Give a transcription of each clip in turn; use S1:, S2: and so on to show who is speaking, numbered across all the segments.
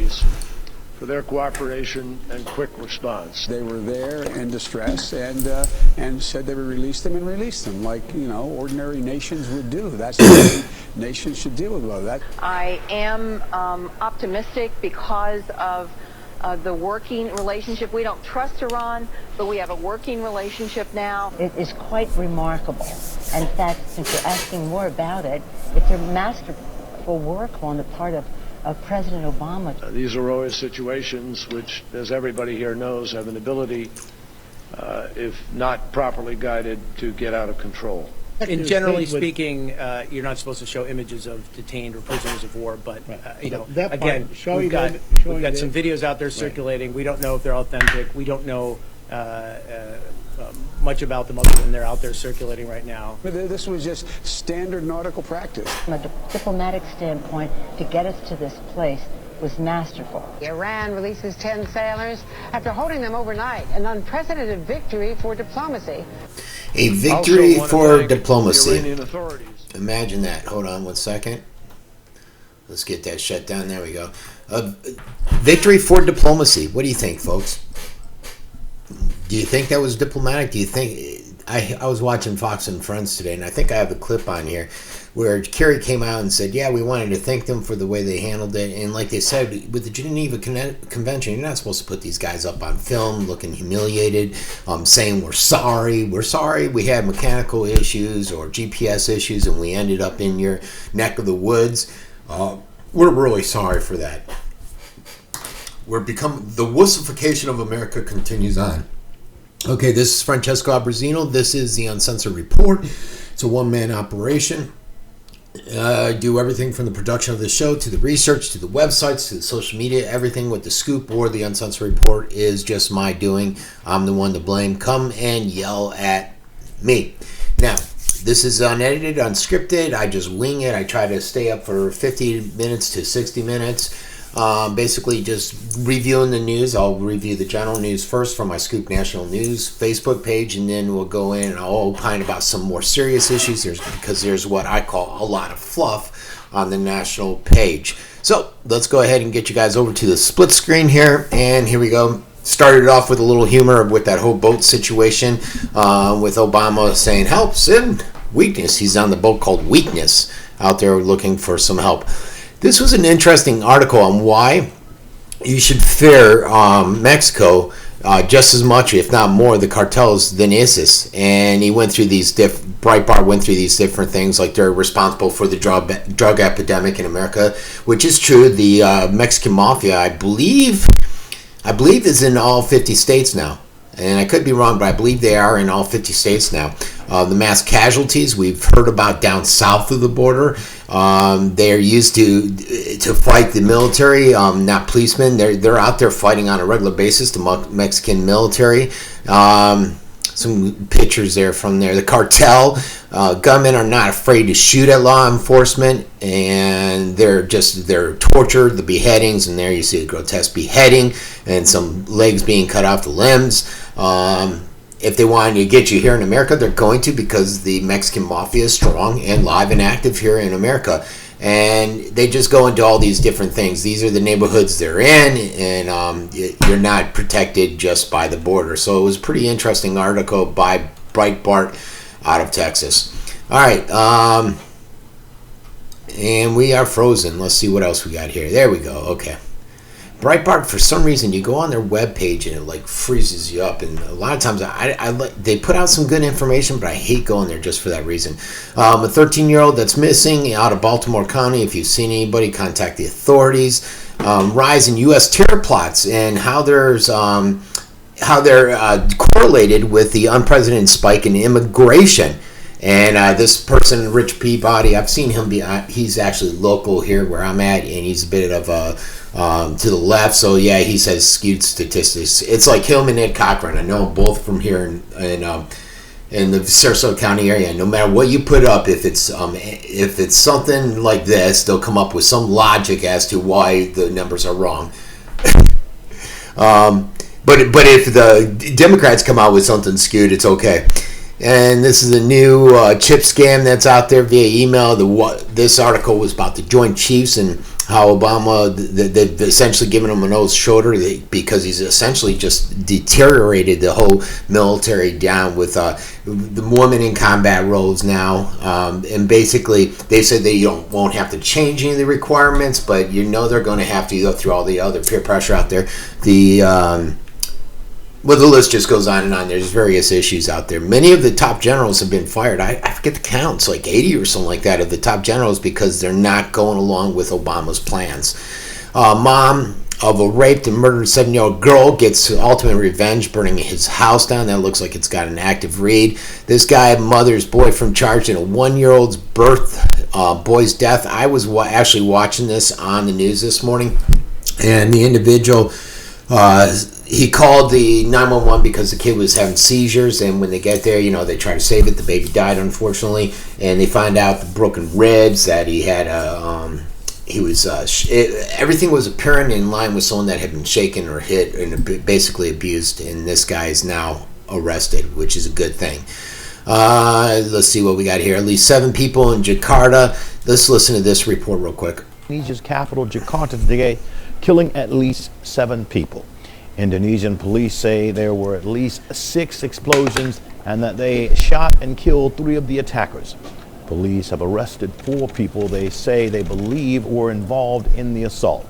S1: authorities for their cooperation and quick response.
S2: They were there in distress and said they would release them and release them like, ordinary nations would do. That's the way nations should deal with that.
S3: I am optimistic because of the working relationship. We don't trust Iran, but we have a working relationship now.
S4: It is quite remarkable. In fact, since you're asking more about it, it's a masterful work on the part of President Obama.
S1: These are always situations which, as everybody here knows, have an ability, if not properly guided, to get out of control.
S5: And generally speaking, you're not supposed to show images of detained or prisoners of war, but again, we've got some videos out there circulating. We don't know if they're authentic. We don't know much about them other than they're out there circulating right now.
S2: This was just standard nautical practice.
S4: From a diplomatic standpoint, to get us to this place was masterful.
S6: Iran releases 10 sailors after holding them overnight, an unprecedented victory for diplomacy.
S7: A victory for diplomacy.
S1: Iranian authorities.
S7: Imagine that. Hold on one second. Let's get that shut down. There we go. Victory for diplomacy. What do you think, folks? Do you think that was diplomatic? Do you think... I was watching Fox and Friends today, and I think I have a clip on here where Kerry came out and said, yeah, we wanted to thank them for the way they handled it. And like they said, with the Geneva Convention, you're not supposed to put these guys up on film looking humiliated, saying we're sorry, we had mechanical issues or GPS issues, and we ended up in your neck of the woods. We're really sorry for that. The wussification of America continues on. Okay, this is Francesco Abbruzzino. This is the Uncensored Report. It's a one-man operation. I do everything from the production of the show to the research to the websites to the social media. Everything with the scoop or the Uncensored Report is just my doing. I'm the one to blame. Come and yell at me. Now, this is unedited, unscripted. I just wing it. I try to stay up for 50 minutes to 60 minutes. Basically just reviewing the news. I'll review the general news first from my Scoop National News Facebook page, and then we'll go in and I'll opine about some more serious issues because there's what I call a lot of fluff on the national page. So let's go ahead and get you guys over to the split screen here, and here we go. Started off with a little humor with that whole boat situation with Obama saying help, Sid, weakness. He's on the boat called Weakness out there looking for some help. This was an interesting article on why you should fear Mexico just as much, if not more, the cartels than ISIS. And he went through these Breitbart went through these different things, like they're responsible for the drug epidemic in America, which is true. The Mexican mafia, I believe is in all 50 states now. And I could be wrong, but I believe they are in all 50 states now. The mass casualties we've heard about down south of the border. They're used to fight the military, not policemen. They're out there fighting on a regular basis, the Mexican military. Some pictures there from there. The cartel gunmen are not afraid to shoot at law enforcement, and they're tortured, the beheadings, and there you see a grotesque beheading and some legs being cut off the limbs. If they wanted to get you here in America, they're going to, because the Mexican mafia is strong and live and active here in America. And they just go into all these different things. These are the neighborhoods they're in, and you're not protected just by the border. So it was a pretty interesting article by Breitbart out of Texas. All right, and we are frozen. Let's see what else we got here. There we go. Okay. Breitbart, for some reason, you go on their webpage and it like freezes you up, and a lot of times they put out some good information, but I hate going there just for that reason. A 13-year-old that's missing out of Baltimore County. If you've seen anybody, contact the authorities. Rise in U.S. terror plots and how they're correlated with the unprecedented spike in immigration. And this person, Rich Peabody, I've seen him he's actually local here where I'm at, and he's a bit of a to the left, so yeah, he says skewed statistics. It's like him and Ed Cochran. I know both from here in the Sarasota County area. No matter what you put up, if it's something like this, they'll come up with some logic as to why the numbers are wrong. But if the Democrats come out with something skewed, it's okay. And this is a new chip scam that's out there via email. This article was about the Joint Chiefs and how Obama, they've essentially given him a nose shoulder because he's essentially just deteriorated the whole military down with the women in combat roles now. And basically, they said they won't have to change any of the requirements, but they're going to have to go through all the other peer pressure out there. Well, the list just goes on and on. There's various issues out there. Many of the top generals have been fired. I forget the counts, like 80 or something like that, of the top generals because they're not going along with Obama's plans. Mom of a raped and murdered 7-year-old girl gets ultimate revenge, burning his house down. That looks like it's got an active read. This guy, mother's boyfriend charged in a 1-year-old's boy's death. I was actually watching this on the news this morning, and the individual... he called the 911 because the kid was having seizures, and when they get there, they try to save it. The baby died, unfortunately, and they find out the broken ribs, that he had everything was apparent in line with someone that had been shaken or hit and basically abused, and this guy is now arrested, which is a good thing. Let's see what we got here. At least 7 people in Jakarta. Let's listen to this report real quick.
S8: Indonesia's capital, Jakarta, today, killing at least 7 people. Indonesian police say there were at least 6 explosions and that they shot and killed 3 of the attackers. Police have arrested 4 people they say they believe were involved in the assault.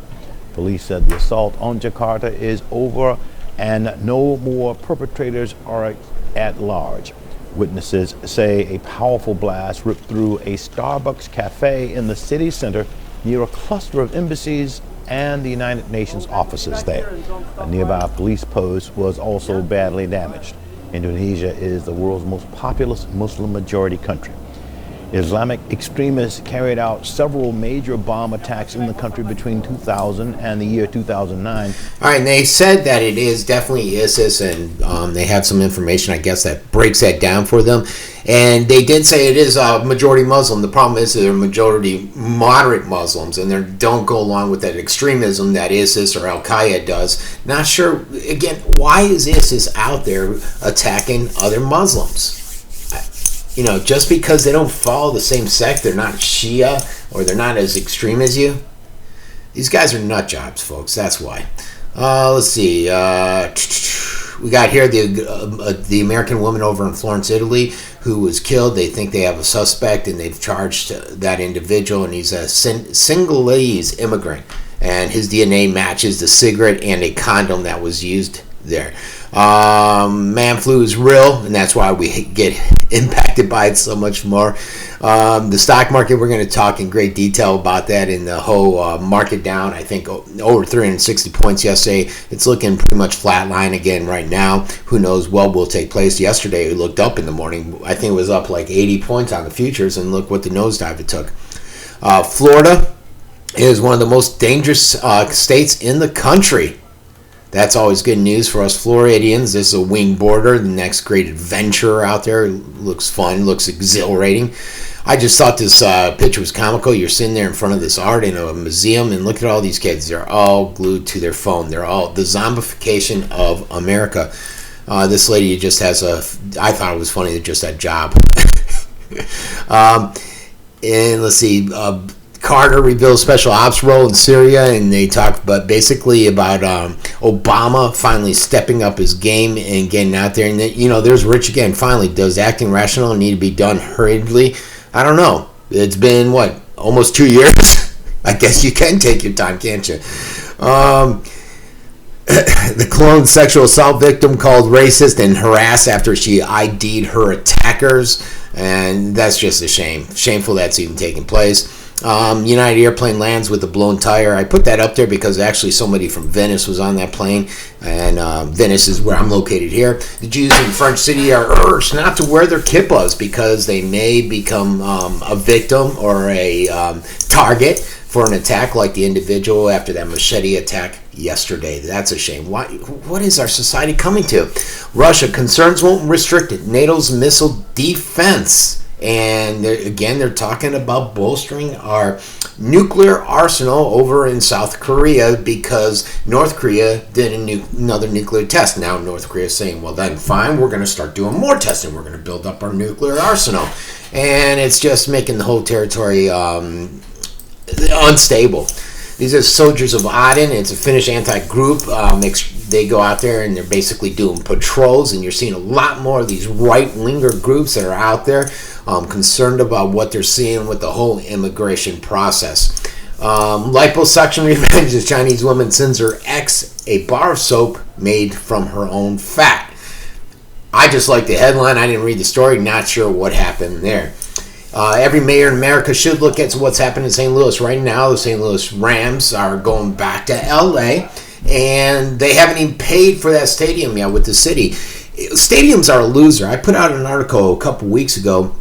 S8: Police said the assault on Jakarta is over and no more perpetrators are at large. Witnesses say a powerful blast ripped through a Starbucks cafe in the city center near a cluster of embassies and the United Nations offices there. A nearby police post was also badly damaged. Indonesia is the world's most populous Muslim majority country. Islamic extremists carried out several major bomb attacks in the country between 2000 and the year 2009.
S7: All right, and they said that it is definitely ISIS, and they have some information, I guess, that breaks that down for them. And they did say it is majority Muslim. The problem is they're majority moderate Muslims, and they don't go along with that extremism that ISIS or Al-Qaeda does. Not sure, again, why is ISIS out there attacking other Muslims? Just because they don't follow the same sect, they're not Shia, or they're not as extreme as you. These guys are nut jobs, folks. That's why. Let's see. We got here the American woman over in Florence, Italy, who was killed. They think they have a suspect, and they've charged that individual, and he's a Senegalese immigrant, and his DNA matches the cigarette and a condom that was used there. Man flu is real, and that's why we get impacted by it so much more. The stock market, we're going to talk in great detail about that, in the whole market down, I think, over 360 points yesterday. It's looking pretty much flatline again right now. Who knows what will take place. Yesterday, we looked up in the morning. I think it was up like 80 points on the futures, and look what the nosedive it took. Florida is one of the most dangerous states in the country. That's always good news for us Floridians. This is a wing border, the next great adventure out there. Looks fun, looks exhilarating. I just thought this picture was comical. You're sitting there in front of this art in a museum, and look at all these kids. They're all glued to their phone. They're all the zombification of America. This lady just has I thought it was funny, that just that job. And let's see, Carter reveals special ops role in Syria, and they talk basically about Obama finally stepping up his game and getting out there. And there's Rich again. Finally, does acting rational need to be done hurriedly? I don't know. It's been almost 2 years. I guess you can take your time, can't you? The clone sexual assault victim called racist and harassed after she ID'd her attackers, and that's just a shame. Shameful that's even taking place. United airplane lands with a blown tire. I put that up there because actually somebody from Venice was on that plane, and Venice is where I'm located here. The Jews in French City are urged not to wear their kippas because they may become a victim or a target for an attack like the individual after that machete attack yesterday. That's a shame. What is our society coming to? Russia concerns won't restrict NATO's missile defense. And they're talking about bolstering our nuclear arsenal over in South Korea because North Korea did another nuclear test. Now North Korea is saying, well then fine, we're going to start doing more testing. We're going to build up our nuclear arsenal. And it's just making the whole territory unstable. These are Soldiers of Odin. It's a Finnish anti-group. They go out there and they're basically doing patrols, and you're seeing a lot more of these right-winger groups that are out there concerned about what they're seeing with the whole immigration process. Liposuction revenge. The Chinese woman sends her ex a bar of soap made from her own fat. I just like the headline. I didn't read the story. Not sure what happened there. Every mayor in America should look at what's happening in St. Louis right now. The St. Louis Rams are going back to LA, and they haven't even paid for that stadium yet with the city. Stadiums are a loser. I put out an article a couple weeks ago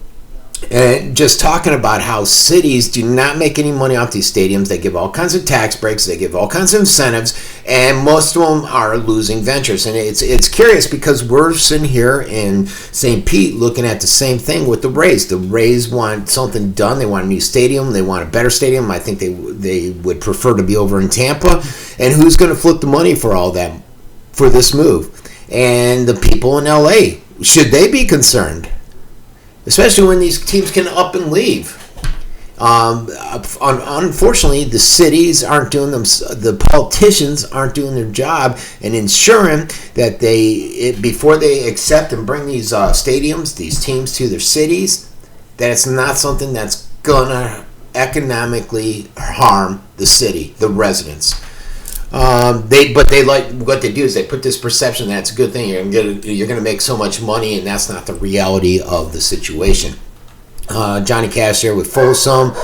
S7: and just talking about how cities do not make any money off these stadiums. They give all kinds of tax breaks, they give all kinds of incentives, and most of them are losing ventures. And it's curious because we're sitting here in St. Pete looking at the same thing with the Rays. The Rays want something done. They want a new stadium. They want a better stadium. I think they would prefer to be over in Tampa. And who's going to flip the money for all that, for this move? And the people in LA, should they be concerned? Especially when these teams can up and leave. Unfortunately, the cities aren't doing them. The politicians aren't doing their job and ensuring that before they accept and bring these stadiums, these teams to their cities, that it's not something that's gonna economically harm the city, the residents. They like what they do is they put this perception that it's a good thing. You're gonna make so much money, and that's not the reality of the situation. Johnny Cash here with Folsom.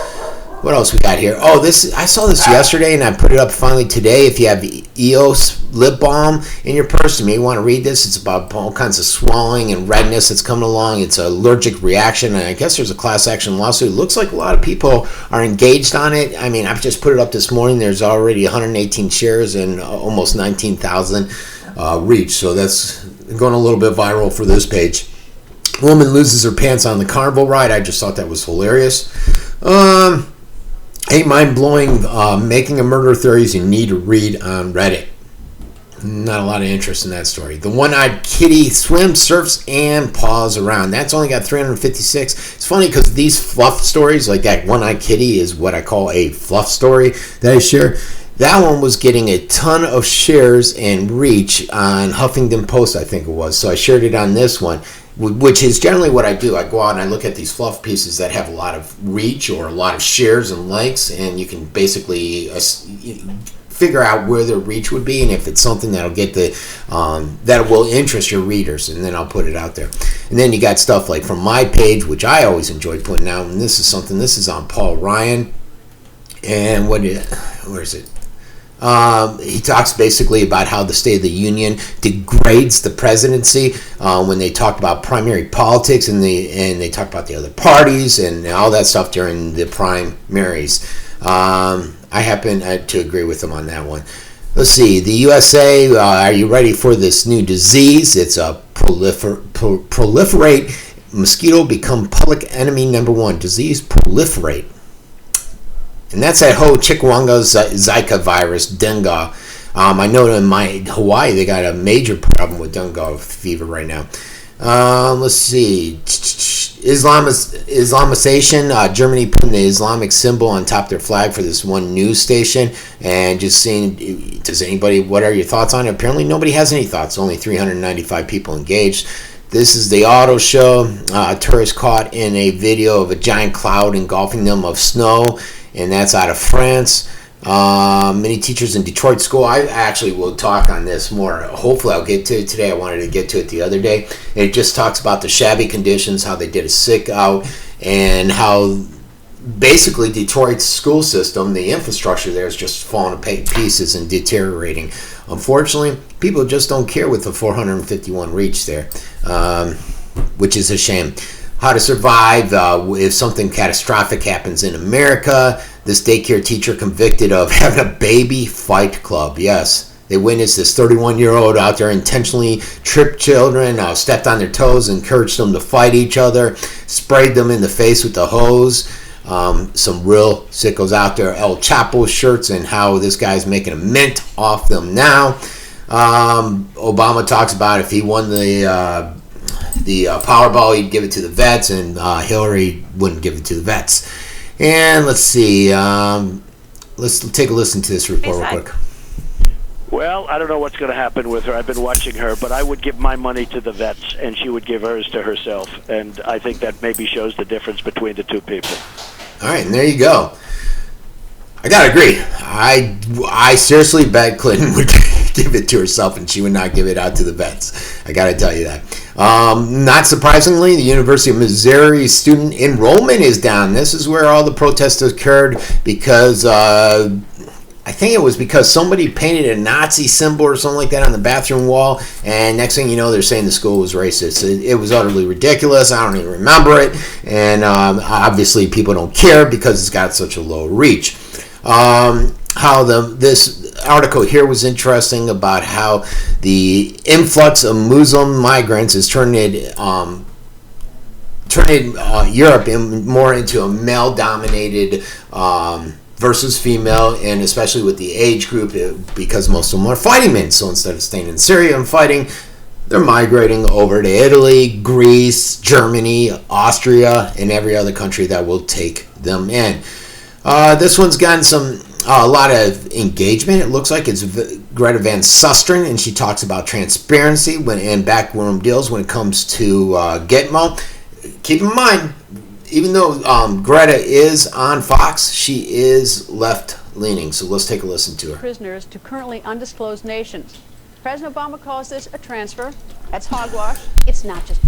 S7: What else we got here? Oh, I saw this yesterday, and I put it up finally today. If you have EOS lip balm in your purse, you may want to read this. It's about all kinds of swelling and redness that's coming along. It's an allergic reaction, and I guess there's a class action lawsuit. It looks like a lot of people are engaged on it. I mean, I've just put it up this morning. There's already 118 shares and almost 19,000 reach, so that's going a little bit viral for this page. Woman loses her pants on the carnival ride. I just thought that was hilarious. Hey, mind-blowing making a murder theories you need to read on Reddit. Not a lot of interest in that story. The one-eyed kitty swims, surfs, and paws around. That's only got 356. It's funny because these fluff stories, like that one-eyed kitty is what I call a fluff story that I share. That one was getting a ton of shares and reach on Huffington Post, I think it was. So I shared it on this one, which is generally what I do. I go out and I look at these fluff pieces that have a lot of reach or a lot of shares and likes, and you can basically figure out where their reach would be and if it's something that'll get that will interest your readers, and then I'll put it out there. And then you got stuff like from my page, which I always enjoy putting out, and this is on Paul Ryan, and where is it? He talks basically about how the State of the Union degrades the presidency when they talk about primary politics and they talk about the other parties and all that stuff during the primaries. I happen to agree with them on that one. Let's see. The USA, are you ready for this new disease? It's a proliferate. Mosquito become public enemy number one. Disease proliferate. And that's that whole Chikungunya Zika virus, dengue. I know in Hawaii they got a major problem with dengue fever right now. Let's see. Islamization. Germany putting the Islamic symbol on top of their flag for this one news station. And just seeing, what are your thoughts on it? Apparently nobody has any thoughts. Only 395 people engaged. This is the auto show. Tourists caught in a video of a giant cloud engulfing them of snow. And that's out of France. Many teachers in Detroit school. I actually will talk on this more. Hopefully I'll get to it today. I wanted to get to it the other day. It just talks about the shabby conditions, how they did a sick out, and how basically Detroit's school system, the infrastructure there is just falling to pieces and deteriorating. Unfortunately, people just don't care with the 451 reach there, which is a shame. How to survive if something catastrophic happens in America. This daycare teacher convicted of having a baby fight club. Yes, they witnessed this 31-year-old out there intentionally tripped children, stepped on their toes, encouraged them to fight each other, sprayed them in the face with the hose. Some real sickos out there. El Chapo shirts and how this guy's making a mint off them now. Obama talks about if he won the Powerball, he'd give it to the vets, and Hillary wouldn't give it to the vets. And let's see, Let's take a listen to this report real quick.
S9: Well, I don't know what's going to happen with her. I've been watching her, but I would give my money to the vets, and she would give hers to herself. And I think that maybe shows the difference between the two people.
S7: All right, and there you go. I got to agree. I seriously bet Clinton would give it to herself, and she would not give it out to the vets. I got to tell you that. Not surprisingly, the University of Missouri student enrollment is down. This is where all the protests occurred because I think it was because somebody painted a Nazi symbol or something like that on the bathroom wall, and next thing you know, they're saying the school was racist. It was utterly ridiculous. I don't even remember it, and obviously people don't care because it's got such a low reach. This article here was interesting about how the influx of Muslim migrants is turning Europe more into a male-dominated versus female, and especially with the age group, because most of them are fighting men. So instead of staying in Syria and fighting, they're migrating over to Italy, Greece, Germany, Austria, and every other country that will take them in. This one's gotten a lot of engagement. It looks like it's Greta Van Susteren, and she talks about transparency and backroom deals when it comes to Gitmo. Keep in mind, even though Greta is on Fox, she is left-leaning. So let's take a listen to her.
S10: Prisoners to currently undisclosed nations. President Obama calls this a transfer. That's hogwash. It's not just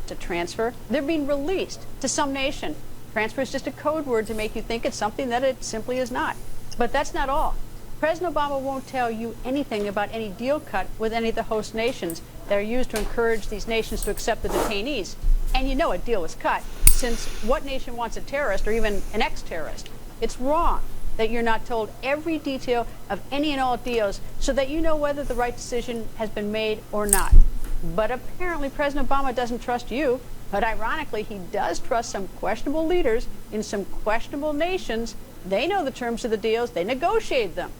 S10: a transfer. They're being released to some nation. Transfer is just a code word to make you think it's something that it simply is not. But that's not all. President Obama won't tell you anything about any deal cut with any of the host nations that are used to encourage these nations to accept the detainees. And you know a deal was cut, since what nation wants a terrorist or even an ex-terrorist? It's wrong that you're not told every detail of any and all deals so that you know whether the right decision has been made or not. But apparently President Obama doesn't trust you. But ironically, he does trust some questionable leaders in some questionable nations. They know the terms of the deals. They negotiate them.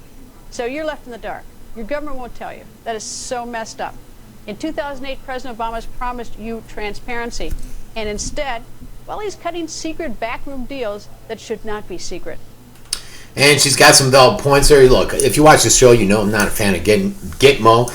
S10: So you're left in the dark. Your government won't tell you. That is so messed up. In 2008, President Obama's promised you transparency. And instead, well, he's cutting secret backroom deals that should not be secret.
S7: And she's got some valid points there. Look, if you watch the show, you know I'm not a fan of Gitmo.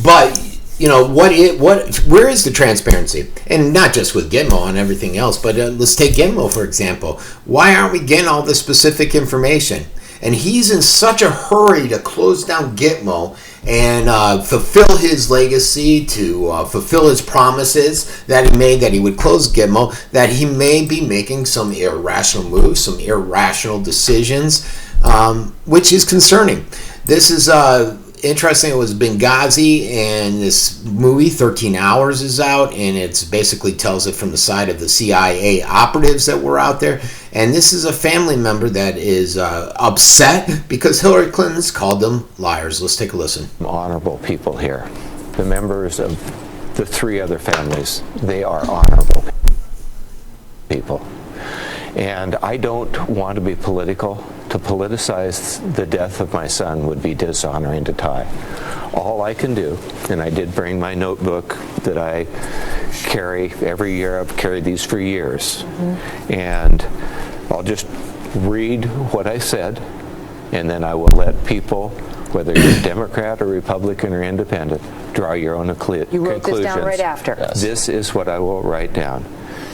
S7: But you know where is the transparency? And not just with Gitmo and everything else, but let's take Gitmo for example. Why aren't we getting all the specific information? And he's in such a hurry to close down Gitmo and fulfill his legacy, to fulfill his promises that he made, that he would close Gitmo, that he may be making some irrational moves, some irrational decisions, which is concerning. This is interesting. It was Benghazi, and this movie 13 Hours is out, and it basically tells it from the side of the CIA operatives that were out there. And this is a family member that is upset because Hillary Clinton's called them liars. Let's take a listen.
S11: Honorable people here. The members of the three other families, they are honorable people. And I don't want to be political. To politicize the death of my son would be dishonoring to Ty. All I can do, and I did bring my notebook that I carry every year. I've carried these for years. And I'll just read what I said, and then I will let people, whether you're Democrat or Republican or Independent, draw your own conclusions.
S12: You wrote this down right after.
S11: This is what I will write down.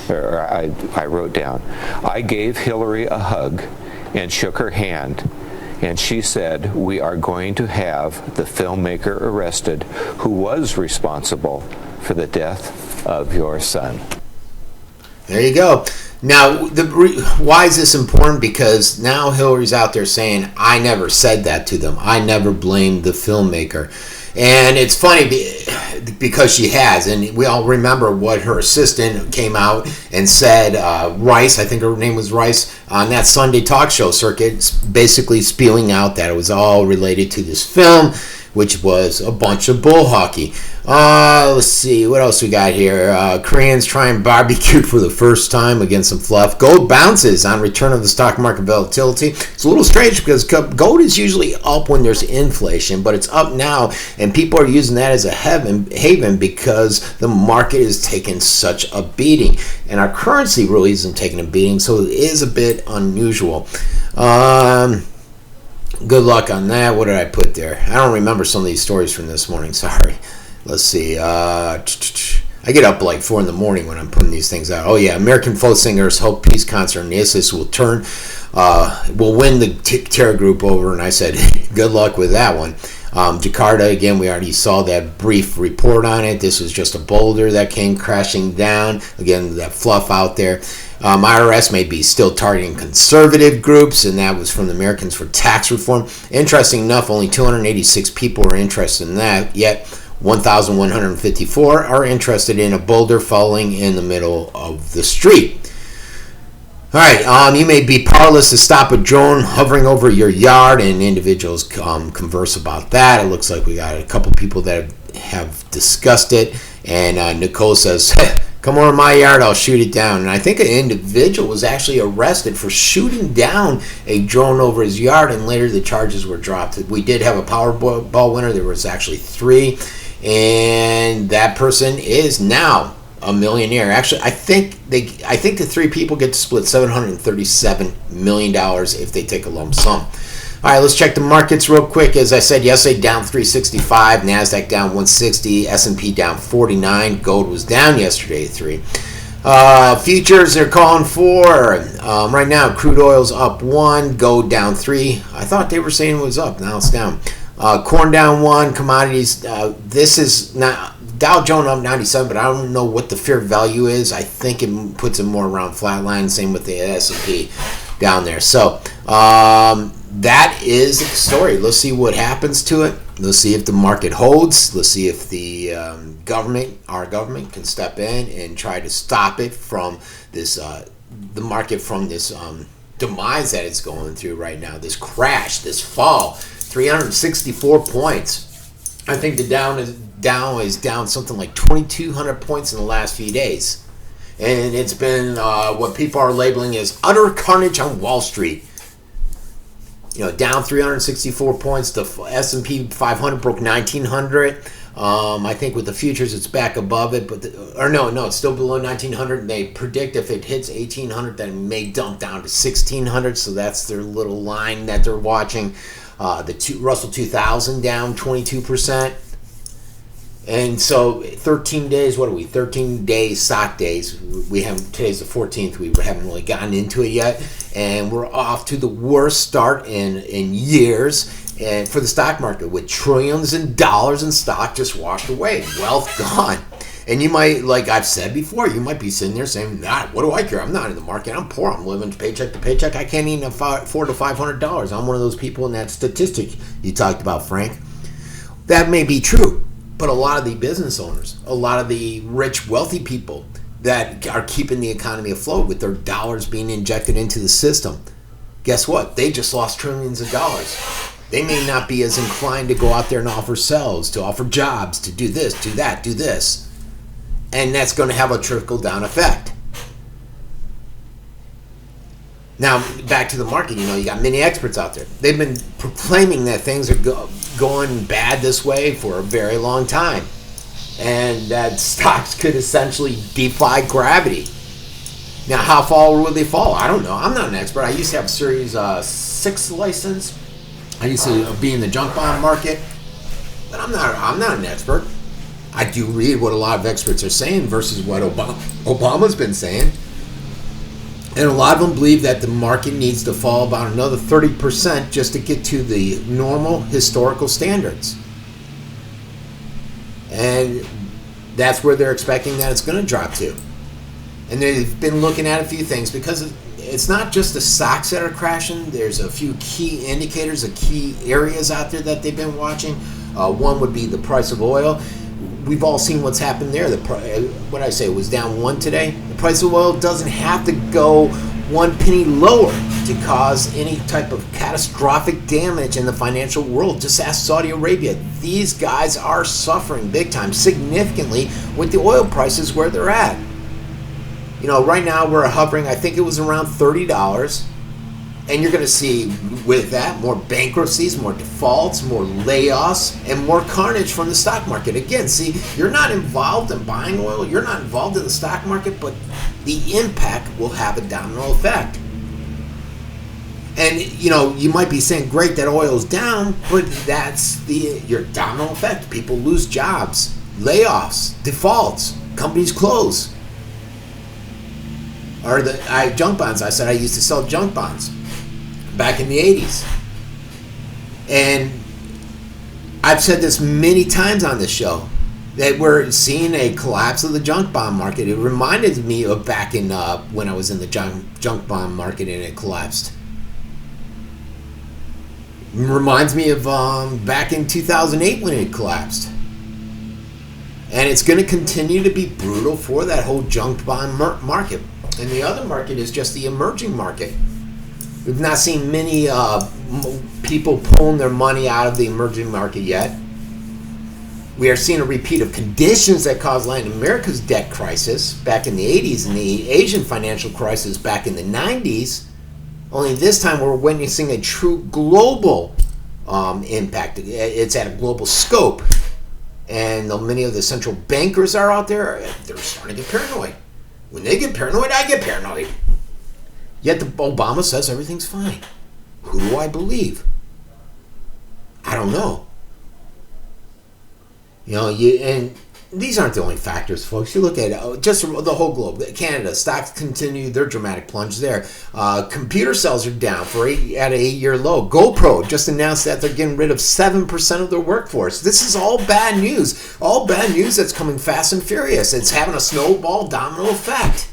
S11: Or I wrote down. I gave Hillary a hug and shook her hand, and she said, "We are going to have the filmmaker arrested who was responsible for the death of your son."
S7: There you go. Now, why is this important? Because now Hillary's out there saying, I never said that to them. I never blamed the filmmaker. And it's funny because she has, and we all remember what her assistant came out and said, Rice, I think her name was Rice, on that Sunday talk show circuit, basically spewing out that it was all related to this film, which was a bunch of bull hockey. Let's see, what else we got here? Koreans trying barbecue for the first time against some fluff. Gold bounces on return of the stock market volatility. It's a little strange because gold is usually up when there's inflation, but it's up now, and people are using that as a haven because the market is taking such a beating, and our currency really isn't taking a beating, so it is a bit unusual. Good luck on that. What did I put there? I don't remember some of these stories from this morning. Sorry. Let's see. I get up like 4 in the morning when I'm putting these things out. Oh yeah, American folk singers hope peace concert in ISIS will win the terror group over. And I said, good luck with that one. Jakarta, again, we already saw that brief report on it. This was just a boulder that came crashing down. Again, that fluff out there. IRS may be still targeting conservative groups, and that was from the Americans for Tax Reform. Interesting enough, only 286 people are interested in that, yet 1,154 are interested in a boulder falling in the middle of the street. All right, you may be powerless to stop a drone hovering over your yard, and individuals converse about that. It looks like we got a couple people that have discussed it, and Nicole says, come over my yard, I'll shoot it down. And I think an individual was actually arrested for shooting down a drone over his yard, and later the charges were dropped. We did have a Powerball winner. There was actually 3, and that person is now a millionaire. Actually, I think the 3 people get to split $737 million if they take a lump sum. All right, let's check the markets real quick. As I said yesterday, down 365, NASDAQ down 160, S&P down 49. Gold was down yesterday at 3. Futures are calling for, right now, crude oil's up 1, gold down 3. I thought they were saying it was up, now it's down. Corn down 1, commodities, this is not, Dow Jones up 97, but I don't know what the fair value is. I think it puts it more around flatline, same with the S&P down there. So, that is the story. Let's see what happens to it. Let's see if the market holds. Let's see if the our government can step in and try to stop it from this, the market from this demise that it's going through right now. This crash, this fall, 364 points. I think the Dow is down something like 2,200 points in the last few days, and it's been what people are labeling as utter carnage on Wall Street. You know, down 364 points. The S&P 500 broke 1,900. I think with the futures, it's back above it, but it's still below 1,900. They predict if it hits 1,800, then it may dump down to 1,600. So that's their little line that they're watching. Russell 2000 down 22%. And so 13 days, 13 days, stock days. Today's the 14th. We haven't really gotten into it yet. And we're off to the worst start in years and for the stock market, with trillions in dollars in stock just washed away, wealth gone. And you might, like I've said before, you might be sitting there saying, what do I care? I'm not in the market. I'm poor. I'm living paycheck to paycheck. I can't even afford to $500. I'm one of those people in that statistic you talked about, Frank. That may be true. But a lot of the business owners, a lot of the rich, wealthy people that are keeping the economy afloat with their dollars being injected into the system, guess what? They just lost trillions of dollars. They may not be as inclined to go out there and offer sales, to offer jobs, to do this, do that, do this. And that's going to have a trickle-down effect. Now, back to the market, you got many experts out there. They've been proclaiming that things are going bad this way for a very long time, and that stocks could essentially defy gravity. Now, how far will they fall? I don't know. I'm not an expert. I used to have a Series 6 license. I used to be in the junk bond market, but I'm not an expert. I do read what a lot of experts are saying versus what Obama's been saying. And a lot of them believe that the market needs to fall about another 30% just to get to the normal historical standards. And that's where they're expecting that it's going to drop to. And they've been looking at a few things, because it's not just the stocks that are crashing. There's a few key indicators, key areas out there that they've been watching. One would be the price of oil. We've all seen what's happened there. What I say, it was down 1 today. The price of oil doesn't have to go 1 penny lower to cause any type of catastrophic damage in the financial world. Just ask Saudi Arabia. These guys are suffering big time, significantly, with the oil prices where they're at. You know, right now we're hovering, I think it was around $30. And you're going to see with that more bankruptcies, more defaults, more layoffs, and more carnage from the stock market. Again, see, you're not involved in buying oil, you're not involved in the stock market, but the impact will have a domino effect. And, you know, you might be saying, great, that oil's down, but that's your domino effect. People lose jobs, layoffs, defaults, companies close. Or junk bonds. I said I used to sell junk bonds back in the 80s. And I've said this many times on this show, that we're seeing a collapse of the junk bond market. It reminded me of back in when I was in the junk bond market and it collapsed. It reminds me of back in 2008 when it collapsed. And it's going to continue to be brutal for that whole junk bond market. And the other market is just the emerging market. We've not seen many people pulling their money out of the emerging market yet. We are seeing a repeat of conditions that caused Latin America's debt crisis back in the 80s and the Asian financial crisis back in the 90s. Only this time we're witnessing a true global impact. It's at a global scope. And many of the central bankers are out there, they're starting to get paranoid. When they get paranoid, I get paranoid. Yet Obama says everything's fine. Who do I believe? I don't know. You know, and these aren't the only factors, folks. You look at just the whole globe. Canada, stocks continue their dramatic plunge there. Computer sales are down at an 8-year low. GoPro just announced that they're getting rid of 7% of their workforce. This is all bad news. All bad news that's coming fast and furious. It's having a snowball domino effect.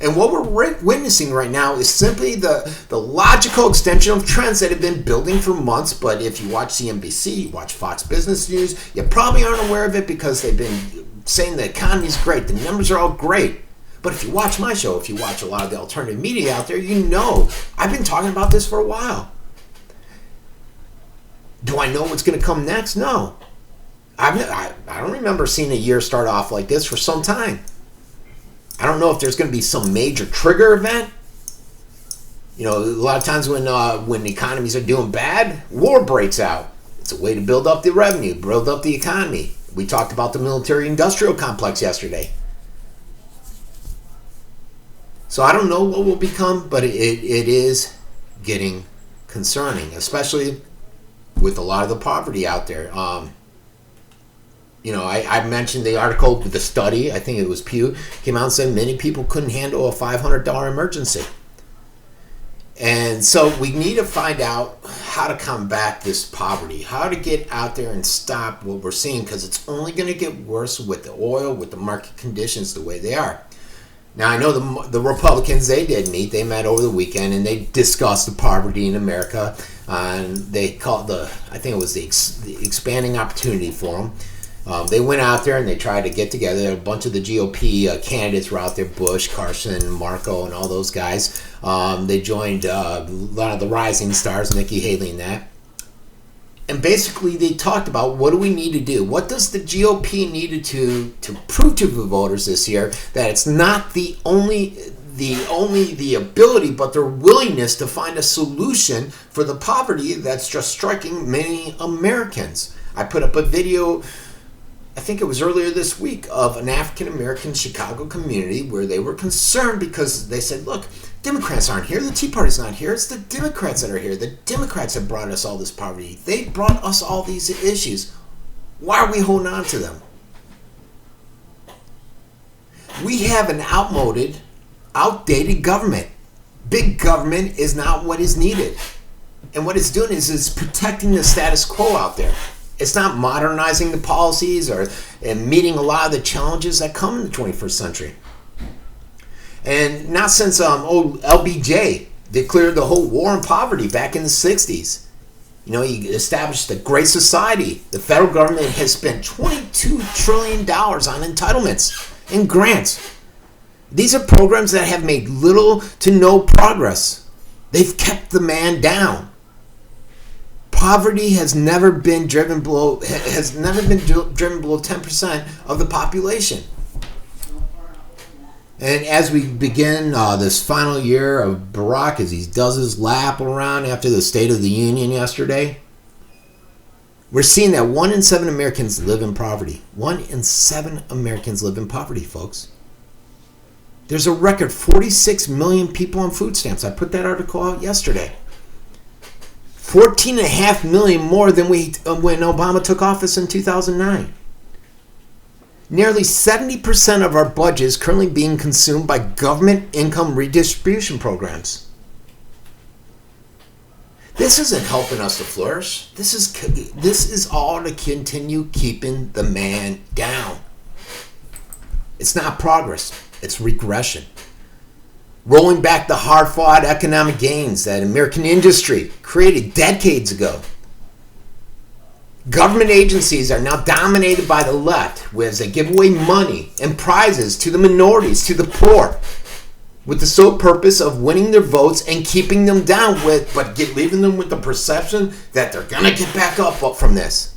S7: And what we're witnessing right now is simply the logical extension of trends that have been building for months. But if you watch CNBC, you watch Fox Business News, you probably aren't aware of it because they've been saying the economy is great. The numbers are all great. But if you watch my show, if you watch a lot of the alternative media out there, you know I've been talking about this for a while. Do I know what's going to come next? No. I don't remember seeing a year start off like this for some time. I don't know if there's going to be some major trigger event. You know, a lot of times when the economies are doing bad, war breaks out. It's a way to build up the revenue, build up the economy. We talked about the military-industrial complex yesterday. So I don't know what will become, but it is getting concerning, especially with a lot of the poverty out there. You know, I mentioned the article with the study, I think it was Pew, came out and said many people couldn't handle a $500 emergency. And so we need to find out how to combat this poverty, how to get out there and stop what we're seeing, because it's only going to get worse with the oil, with the market conditions the way they are. Now, I know the Republicans, they did meet. They met over the weekend, and they discussed the poverty in America. And they called I think it was the Expanding Opportunity Forum. They went out there and they tried to get together. A bunch of the GOP candidates were out there, Bush, Carson, Marco, and all those guys. They joined a lot of the rising stars, Nikki Haley and that. And basically they talked about what do we need to do? What does the GOP need to prove to the voters this year that it's not the ability, but their willingness to find a solution for the poverty that's just striking many Americans. I put up a video, I think it was earlier this week, of an African-American Chicago community where they were concerned because they said, look, Democrats aren't here. The Tea Party's not here. It's the Democrats that are here. The Democrats have brought us all this poverty. They brought us all these issues. Why are we holding on to them? We have an outdated government. Big government is not what is needed. And what it's doing is it's protecting the status quo out there. It's not modernizing the policies and meeting a lot of the challenges that come in the 21st century. And not since LBJ declared the whole war on poverty back in the 60s. You know, he established the Great Society. The federal government has spent $22 trillion on entitlements and grants. These are programs that have made little to no progress They've kept the man down. Poverty has never been driven below 10% of the population. And as we begin this final year of Barack, as he does his lap around after the State of the Union yesterday, we're seeing that 1 in 7 Americans live in poverty. 1 in 7 Americans live in poverty, folks. There's a record 46 million people on food stamps. I put that article out yesterday. 14.5 million more than when Obama took office in 2009. Nearly 70% of our budget is currently being consumed by government income redistribution programs. This isn't helping us to flourish. This is all to continue keeping the man down. It's not progress. It's regression. Rolling back the hard-fought economic gains that American industry created decades ago. Government agencies are now dominated by the left, as they give away money and prizes to the minorities, to the poor, with the sole purpose of winning their votes and keeping them down leaving them with the perception that they're going to get back up from this.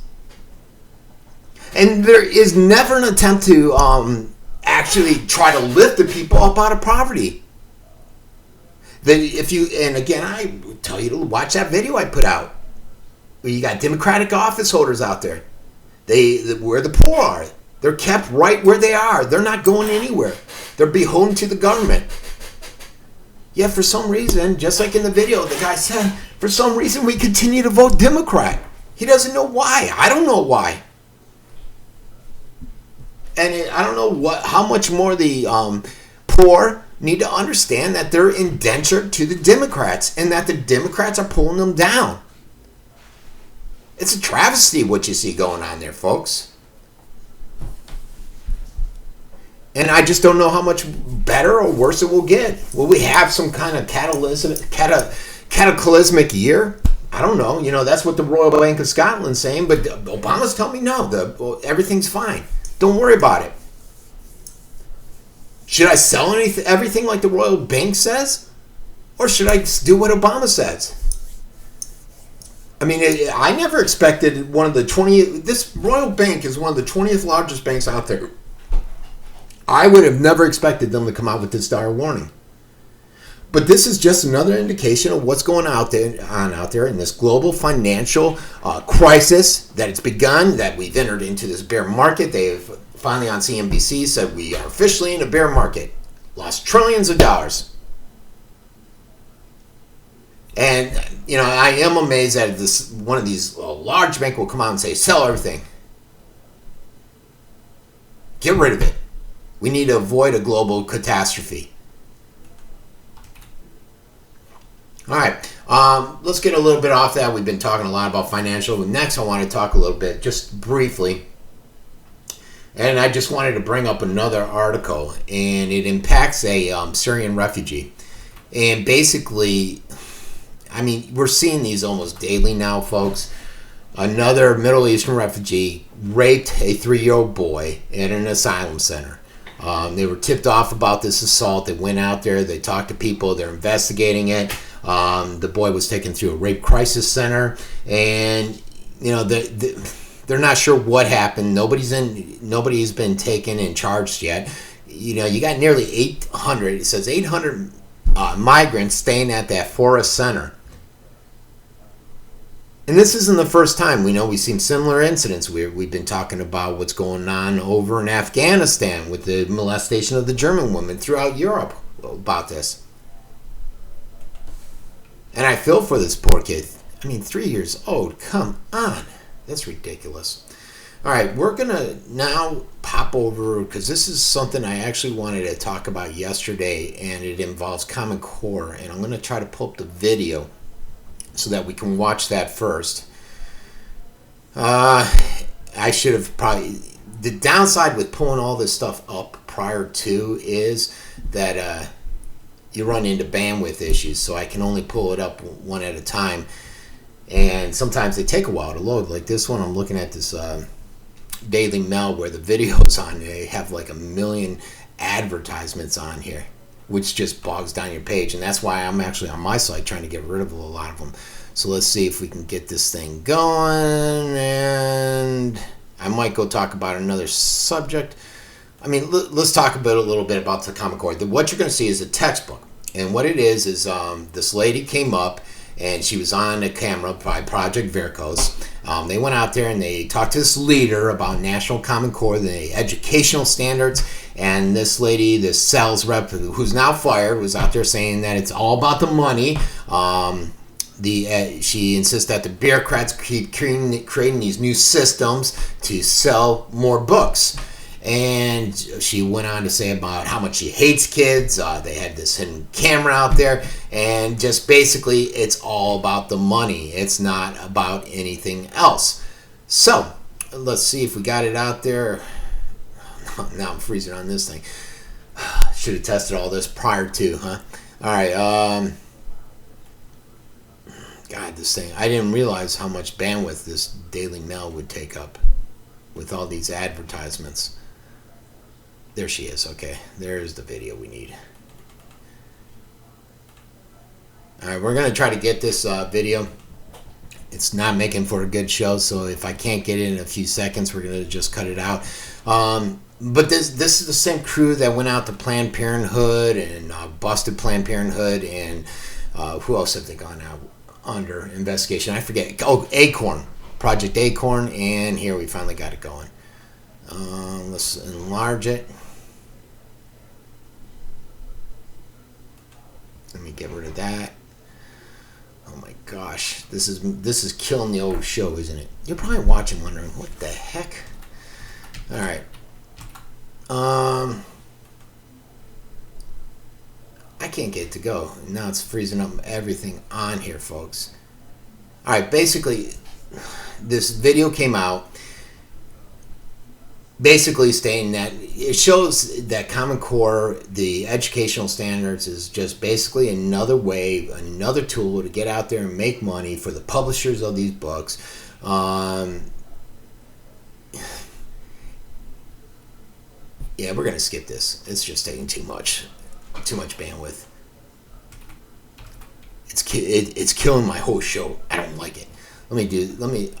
S7: And there is never an attempt to actually try to lift the people up out of poverty. And again, I tell you to watch that video I put out. You got Democratic office holders out there. Where the poor are. They're kept right where they are. They're not going anywhere. They're beholden to the government. Yet for some reason, just like in the video, the guy said, for some reason we continue to vote Democrat. He doesn't know why. I don't know why. And I don't know how much more the poor need to understand that they're indentured to the Democrats and that the Democrats are pulling them down. It's a travesty what you see going on there, folks. And I just don't know how much better or worse it will get. Will we have some kind of cataclysmic year? I don't know. That's what the Royal Bank of Scotland's saying, but Obama's telling me no. Everything's fine. Don't worry about it. Should I sell everything like the Royal Bank says? Or should I do what Obama says? I mean, I never expected this Royal Bank is one of the 20th largest banks out there. I would have never expected them to come out with this dire warning. But this is just another indication of what's going on out there in this global financial crisis, that it's begun, that we've entered into this bear market. They've finally on CNBC said we are officially in a bear market. Lost trillions of dollars. And, I am amazed that one of these large banks will come out and say, sell everything. Get rid of it. We need to avoid a global catastrophe. All right, let's get a little bit off that. We've been talking a lot about financial. Next, I want to talk a little bit, just briefly. And I just wanted to bring up another article, and it impacts a Syrian refugee. And basically, I mean, we're seeing these almost daily now, folks. Another Middle Eastern refugee raped a 3-year-old boy at an asylum center. They were tipped off about this assault. They went out there. They talked to people. They're investigating it. The boy was taken through a rape crisis center. And, they're not sure what happened. Nobody's been taken and charged yet. You got nearly 800. It says 800 migrants staying at that forest center. And this isn't the first time. We've seen similar incidents. We've been talking about what's going on over in Afghanistan with the molestation of the German women throughout Europe about this. And I feel for this poor kid. I mean, 3 years old. Come on. That's ridiculous. All right, we're going to now pop over, because this is something I actually wanted to talk about yesterday, and it involves Common Core. And I'm going to try to pull up the video so that we can watch that first. I should have probably... The downside with pulling all this stuff up prior to is that you run into bandwidth issues, so I can only pull it up one at a time. And sometimes they take a while to load. Like this one, I'm looking at this Daily Mail where the video's on. They have like 1 million advertisements on here. which just bogs down your page. And that's why I'm actually on my site trying to get rid of a lot of them. So let's see if we can get this thing going. And I might go talk about another subject. I mean, let's talk a little bit about the Common Core. What you're going to see is a textbook. And what it is this lady came up, and she was on a camera by Project Veracruz. They went out there and they talked to this leader about National Common Core, the educational standards, and this lady, this sales rep, who's now fired, was out there saying that it's all about the money. She insists that the bureaucrats keep creating these new systems to sell more books. And she went on to say about how much she hates kids. They had this hidden camera out there. And just basically, it's all about the money. It's not about anything else. So, let's see if we got it out there. Now I'm freezing on this thing. Should have tested all this prior to, huh? All right. God, this thing. I didn't realize how much bandwidth this Daily Mail would take up with all these advertisements. There she is. Okay, there's the video we need. All right, we're going to try to get this video. It's not making for a good show, so if I can't get it in a few seconds, we're going to just cut it out. But this is the same crew that went out to Planned Parenthood and busted Planned Parenthood, and who else have they gone out under investigation? I forget. Oh, Acorn. Project Acorn, and here we finally got it going. Let's enlarge it. Let me get rid of that. Oh my gosh, this is killing the old show, isn't it? You're probably watching wondering what the heck. All right. I can't get it to go. Now it's freezing up everything on here, folks. All right, basically, this video came out basically stating that it shows that Common Core, the educational standards, is just basically another way, another tool to get out there and make money for the publishers of these books. Yeah, we're going to skip this. It's just taking too much bandwidth. It's killing my whole show. I don't like it.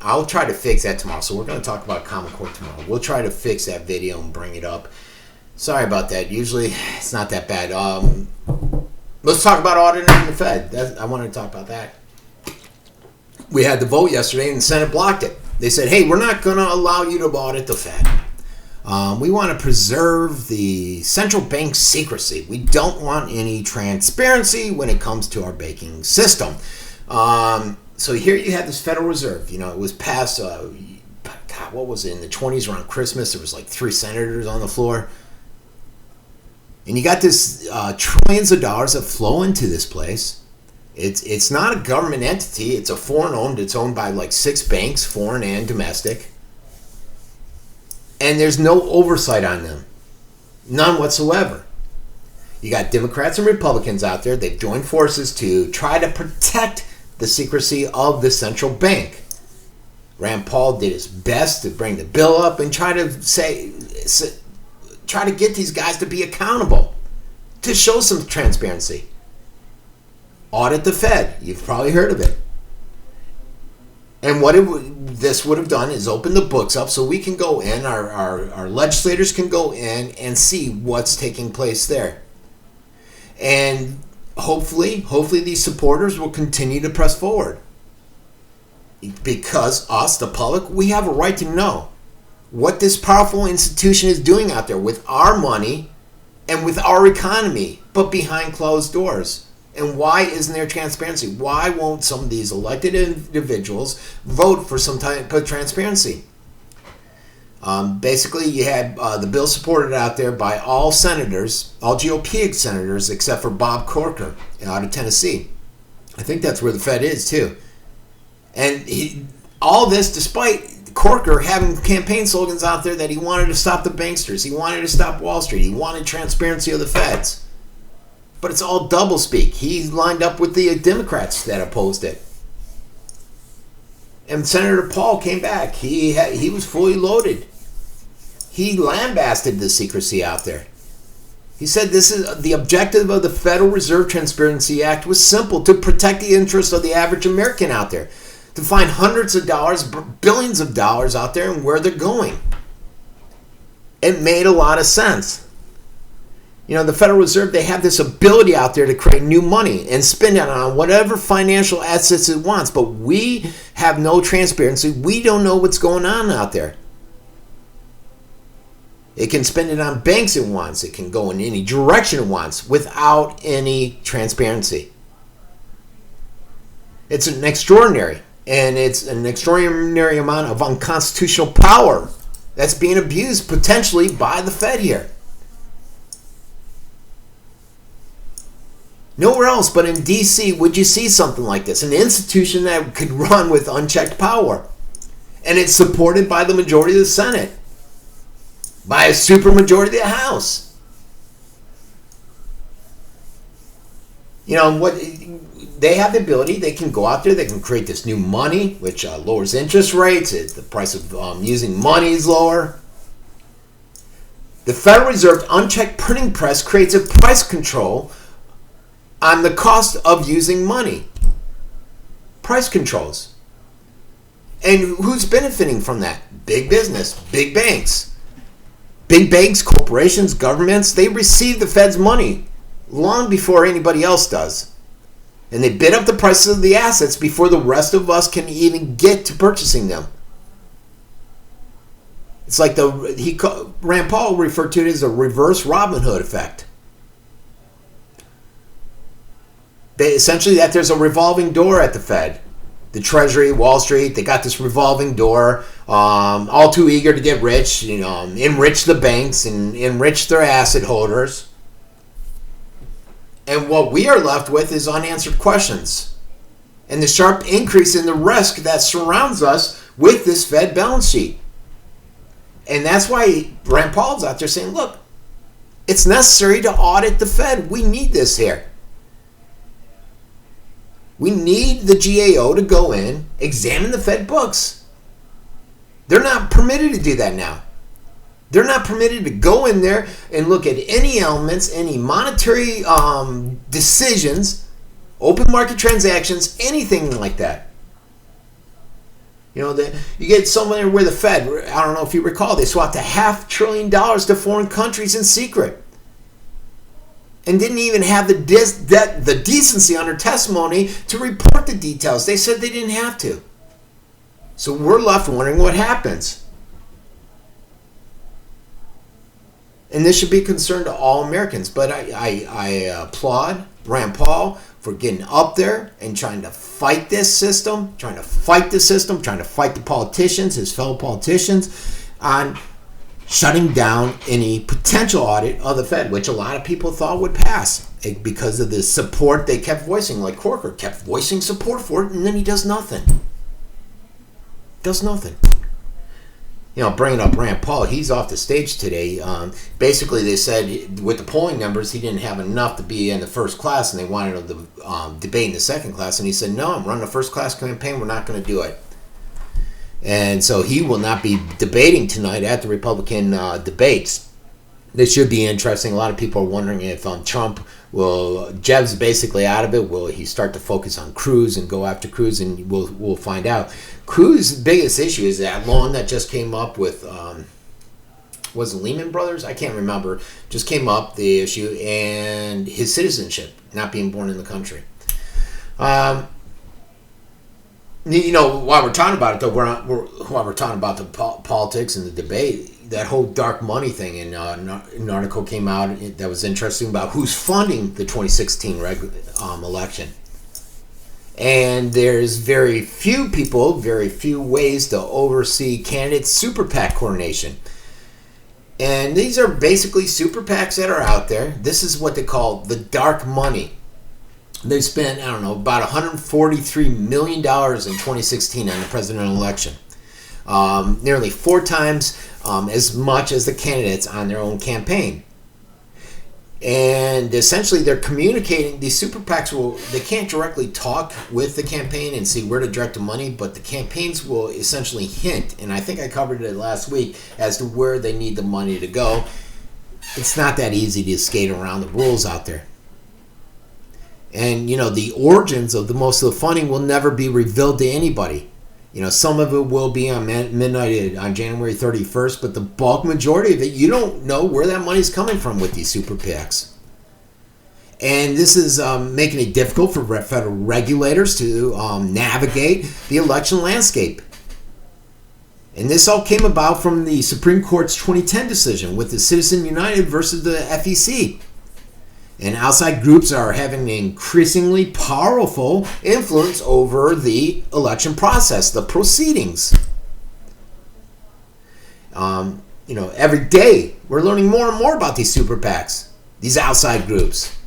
S7: I'll try to fix that tomorrow. So we're going to talk about Common Core tomorrow. We'll try to fix that video and bring it up. Sorry about that. Usually it's not that bad. Let's talk about auditing the Fed. I wanted to talk about that. We had the vote yesterday and the Senate blocked it. They said, hey, we're not going to allow you to audit the Fed. We want to preserve the central bank secrecy. We don't want any transparency when it comes to our banking system. So here you have this Federal Reserve. You know, it was passed, God, what was it, in the 20s around Christmas? There was like 3 senators on the floor. And you got this trillions of dollars that flow into this place. It's not a government entity. It's a foreign-owned. It's owned by like 6 banks, foreign and domestic. And there's no oversight on them. None whatsoever. You got Democrats and Republicans out there. They've joined forces to try to protect the secrecy of the central bank. Rand Paul did his best to bring the bill up and try to get these guys to be accountable, to show some transparency. Audit the Fed. You've probably heard of it. And what this would have done is open the books up so we can go in, our legislators can go in and see what's taking place there. And hopefully these supporters will continue to press forward. Because us, the public, we have a right to know what this powerful institution is doing out there with our money and with our economy, but behind closed doors. And why isn't there transparency? Why won't some of these elected individuals vote for some type of transparency? Basically, you had the bill supported out there by all senators, all GOP senators, except for Bob Corker out of Tennessee. I think that's where the Fed is, too. And all this despite Corker having campaign slogans out there that he wanted to stop the banksters, he wanted to stop Wall Street, he wanted transparency of the Feds. But it's all doublespeak. He lined up with the Democrats that opposed it. And Senator Paul came back. He was fully loaded. He lambasted the secrecy out there. He said this is the objective of the Federal Reserve Transparency Act was simple: to protect the interests of the average American out there, to find hundreds of dollars, billions of dollars out there and where they're going. It made a lot of sense. You know, the Federal Reserve, they have this ability out there to create new money and spend it on whatever financial assets it wants, but we have no transparency. We don't know what's going on out there. It can spend it on banks it wants. It can go in any direction it wants without any transparency. It's an extraordinary amount of unconstitutional power that's being abused potentially by the Fed here. Nowhere else but in D.C. would you see something like this, an institution that could run with unchecked power. And it's supported by the majority of the Senate, by a supermajority of the House. You know, what they have the ability, they can go out there, they can create this new money, which lowers interest rates. The price of using money is lower. The Federal Reserve's unchecked printing press creates a price control on the cost of using money. Price controls. And who's benefiting from that? Big business, big banks. Big banks, corporations, governments, they receive the Fed's money long before anybody else does. And they bid up the prices of the assets before the rest of us can even get to purchasing them. It's like Rand Paul referred to it as a reverse Robin Hood effect. Essentially that there's a revolving door at the Fed. The Treasury, Wall Street, they got this revolving door, all too eager to get rich, enrich the banks and enrich their asset holders. And what we are left with is unanswered questions and the sharp increase in the risk that surrounds us with this Fed balance sheet. And that's why Rand Paul's out there saying, look, it's necessary to audit the Fed. We need this here. We need the GAO to go in, examine the Fed books. They're not permitted to do that now. They're not permitted to go in there and look at any elements, any monetary decisions, open market transactions, anything like that. You get somewhere where the Fed, I don't know if you recall, they swapped $500 billion to foreign countries in secret. And didn't even have the decency under testimony to report the details. They said they didn't have to. So we're left wondering what happens. And this should be a concern to all Americans. But I applaud Rand Paul for getting up there and trying to fight this system, trying to fight the politicians, his fellow politicians, on shutting down any potential audit of the Fed, which a lot of people thought would pass because of the support they kept voicing. Like Corker kept voicing support for it, and then he does nothing. Bringing up Rand Paul, he's off the stage today. Basically, they said with the polling numbers, he didn't have enough to be in the first class, and they wanted him to debate in the second class. And he said, no, I'm running a first class campaign. We're not going to do it. And so he will not be debating tonight at the Republican debates. This should be interesting. A lot of people are wondering if Trump Jeb's basically out of it. Will he start to focus on Cruz and go after Cruz? And we'll find out. Cruz's biggest issue is that loan that just came up with, was it Lehman Brothers? I can't remember. Just came up, the issue, and his citizenship, not being born in the country. While we're talking about it, though, while we're talking about the politics and the debate, that whole dark money thing, and an article came out that was interesting about who's funding the 2016 election. And there's very few people, very few ways to oversee candidates' super PAC coordination. And these are basically super PACs that are out there. This is what they call the dark money. They spent, about $143 million in 2016 on the presidential election. Nearly 4 times as much as the candidates on their own campaign. And essentially they're communicating, these super PACs they can't directly talk with the campaign and see where to direct the money, but the campaigns will essentially hint, and I think I covered it last week, as to where they need the money to go. It's not that easy to skate around the rules out there. And, the origins of most of the funding will never be revealed to anybody. Some of it will be on midnight on January 31st, but the bulk majority of it, you don't know where that money's coming from with these super PACs. And this is making it difficult for federal regulators to navigate the election landscape. And this all came about from the Supreme Court's 2010 decision with the Citizen United versus the FEC. And outside groups are having an increasingly powerful influence over the election process, the proceedings. Every day we're learning more and more about these super PACs, these outside groups,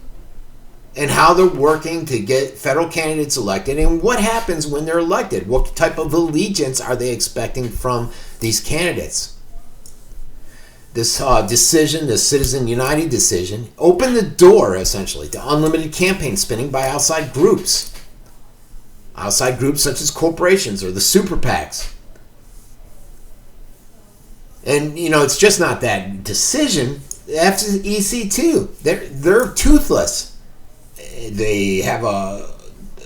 S7: and how they're working to get federal candidates elected and what happens when they're elected. What type of allegiance are they expecting from these candidates? This decision, the Citizen United decision, opened the door, essentially, to unlimited campaign spending by outside groups. Outside groups such as corporations or the super PACs. And, it's just not that decision. The FEC, too. They're toothless. They have a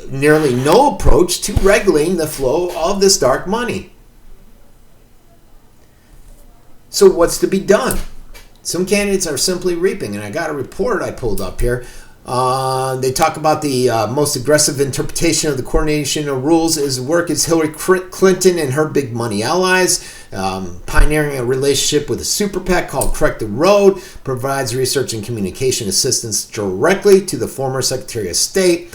S7: nearly no approach to regulating the flow of this dark money. So what's to be done? Some candidates are simply reaping, and I got a report I pulled up here. They talk about the most aggressive interpretation of the coordination of rules is work as Hillary Clinton and her big money allies, pioneering a relationship with a super PAC called Correct the Road, provides research and communication assistance directly to the former Secretary of State.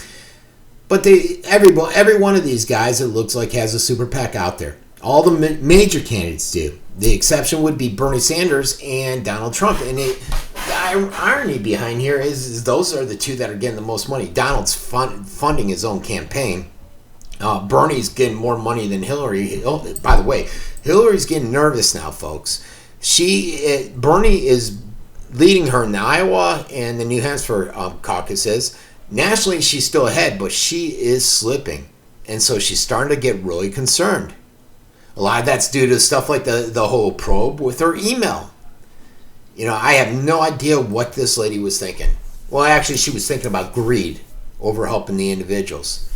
S7: But every one of these guys, it looks like, has a super PAC out there. All the major candidates do. The exception would be Bernie Sanders and Donald Trump. And the irony behind here is those are the two that are getting the most money. Donald's funding his own campaign. Bernie's getting more money than Hillary. By the way, Hillary's getting nervous now, folks. Bernie is leading her in the Iowa and the New Hampshire caucuses. Nationally, she's still ahead, but she is slipping. And so she's starting to get really concerned. A lot of that's due to stuff like the whole probe with her email. I have no idea what this lady was thinking. Well, actually, she was thinking about greed over helping the individuals.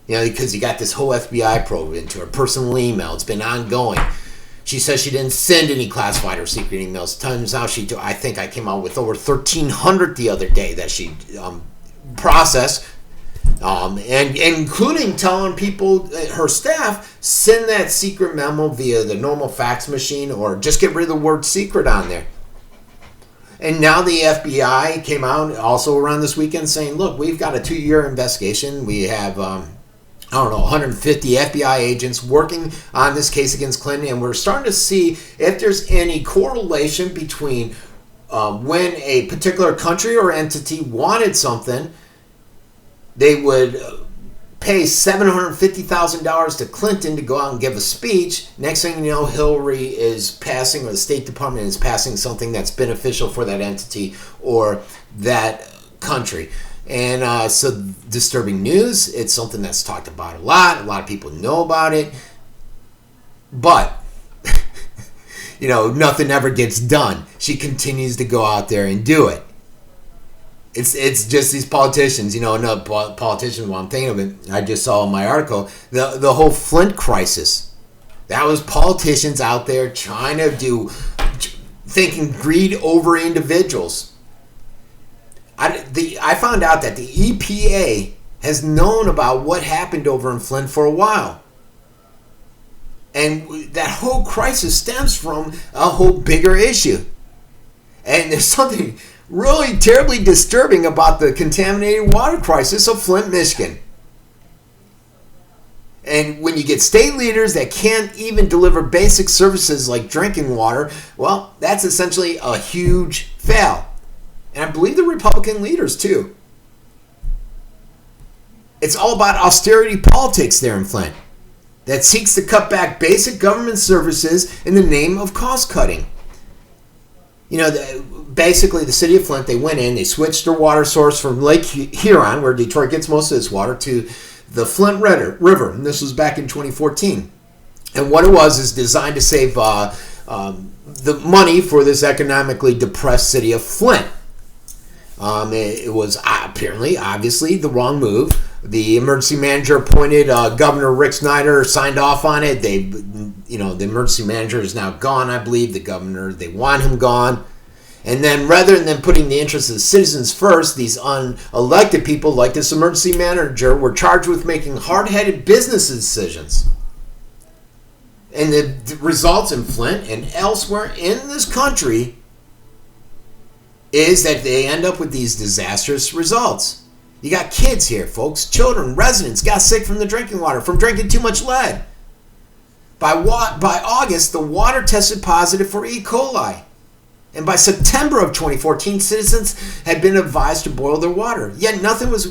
S7: Because you got this whole FBI probe into her personal email. It's been ongoing. She says she didn't send any classified or secret emails. Turns out I think I came out with over 1,300 the other day that she processed. And including telling people, her staff, send that secret memo via the normal fax machine or just get rid of the word secret on there. And now the FBI came out also around this weekend saying, look, we've got a 2-year investigation. We have, 150 FBI agents working on this case against Clinton. And we're starting to see if there's any correlation between when a particular country or entity wanted something, they would pay $750,000 to Clinton to go out and give a speech. Next thing you know, Hillary is passing, or the State Department is passing something that's beneficial for that entity or that country. And so disturbing news. It's something that's talked about a lot. A lot of people know about it. But, nothing ever gets done. She continues to go out there and do it. It's just these politicians, another politician, while I'm thinking of it, I just saw in my article, the whole Flint crisis. That was politicians out there trying to thinking greed over individuals. I found out that the EPA has known about what happened over in Flint for a while. And that whole crisis stems from a whole bigger issue. And there's something really terribly disturbing about the contaminated water crisis of Flint, Michigan. And when you get state leaders that can't even deliver basic services like drinking water, well, that's essentially a huge fail. And I believe the Republican leaders too. It's all about austerity politics there in Flint that seeks to cut back basic government services in the name of cost cutting. Basically, the city of Flint, they went in, they switched their water source from Lake Huron, where Detroit gets most of its water, to the Flint River. And this was back in 2014. And what it was is designed to save the money for this economically depressed city of Flint. It was apparently, obviously, the wrong move. The emergency manager appointed, Governor Rick Snyder signed off on it. The emergency manager is now gone, I believe. The governor, they want him gone. And then rather than putting the interests of the citizens first, these unelected people like this emergency manager were charged with making hard-headed business decisions. And the results in Flint and elsewhere in this country is that they end up with these disastrous results. You got kids here, folks. Children, residents got sick from the drinking water, from drinking too much lead. By August, the water tested positive for E. coli. And by September of 2014, citizens had been advised to boil their water. Yet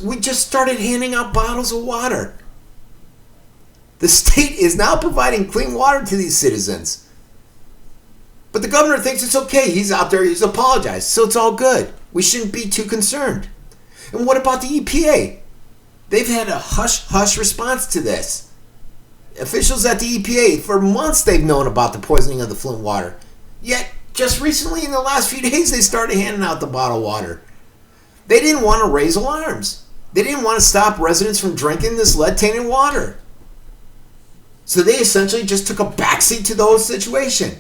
S7: we just started handing out bottles of water. The state is now providing clean water to these citizens. But the governor thinks it's okay. He's out there, he's apologized, so it's all good. We shouldn't be too concerned. And what about the EPA? They've had a hush-hush response to this. Officials at the EPA, for months they've known about the poisoning of the Flint water. Yet, just recently in the last few days, they started handing out the bottled water. They didn't want to raise alarms. They didn't want to stop residents from drinking this lead-tainted water. So they essentially just took a backseat to the whole situation.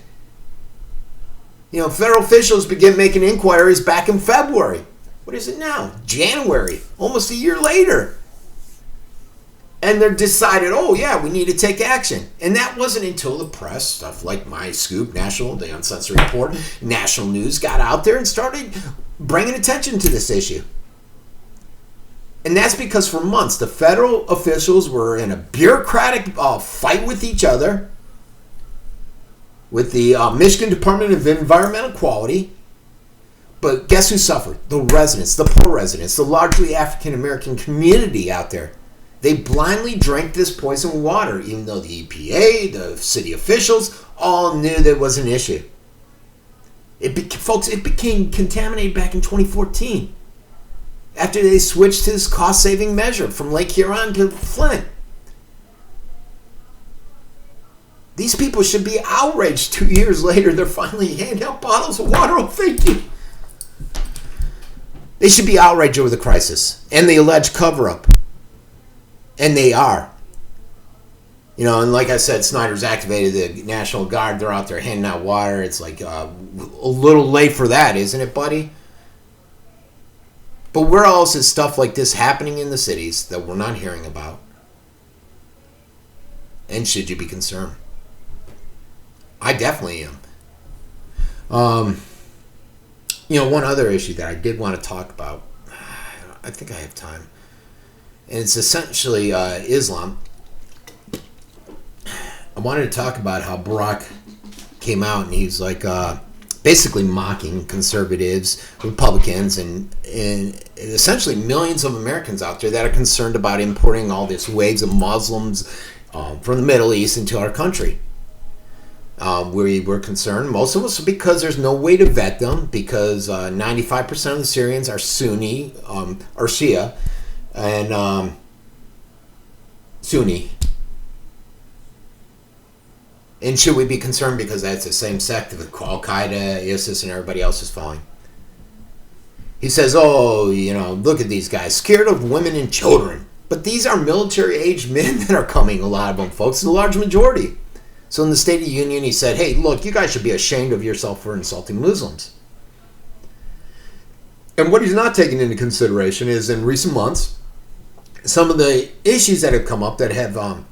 S7: Federal officials began making inquiries back in February. What is it now? January, almost a year later. And they're decided, oh yeah, we need to take action. And that wasn't until the press, stuff like My Scoop, the Uncensored Report, National News got out there and started bringing attention to this issue. And that's because for months, the federal officials were in a bureaucratic fight with each other, with the Michigan Department of Environmental Quality. But guess who suffered? The residents, the poor residents, the largely African-American community out there. They blindly drank this poisoned water, even though the EPA, the city officials, all knew that it was an issue. Folks, it became contaminated back in 2014 after they switched to this cost-saving measure from Lake Huron to Flint. These people should be outraged. 2 years later, they're finally handing out bottles of water. Oh, thank you. They should be outraged over the crisis and the alleged cover-up. And they are. And like I said, Snyder's activated the National Guard. They're out there handing out water. It's like a little late for that, isn't it, buddy? But where else is stuff like this happening in the cities that we're not hearing about? And should you be concerned? I definitely am. One other issue that I did want to talk about, I think I have time, and it's essentially Islam. I wanted to talk about how Barack came out and he's like basically mocking conservatives, Republicans, and essentially millions of Americans out there that are concerned about importing all these waves of Muslims from the Middle East into our country. We were concerned, most of us, because there's no way to vet them, because 95% of the Syrians are Sunni, or Shia, and Sunni. And should we be concerned because that's the same sect of Al-Qaeda, ISIS, and everybody else is following? He says, look at these guys, scared of women and children. But these are military-aged men that are coming, a lot of them, folks, the large majority. So in the State of the Union, he said, hey, look, you guys should be ashamed of yourself for insulting Muslims. And what he's not taking into consideration is, in recent months, some of the issues that have come up that have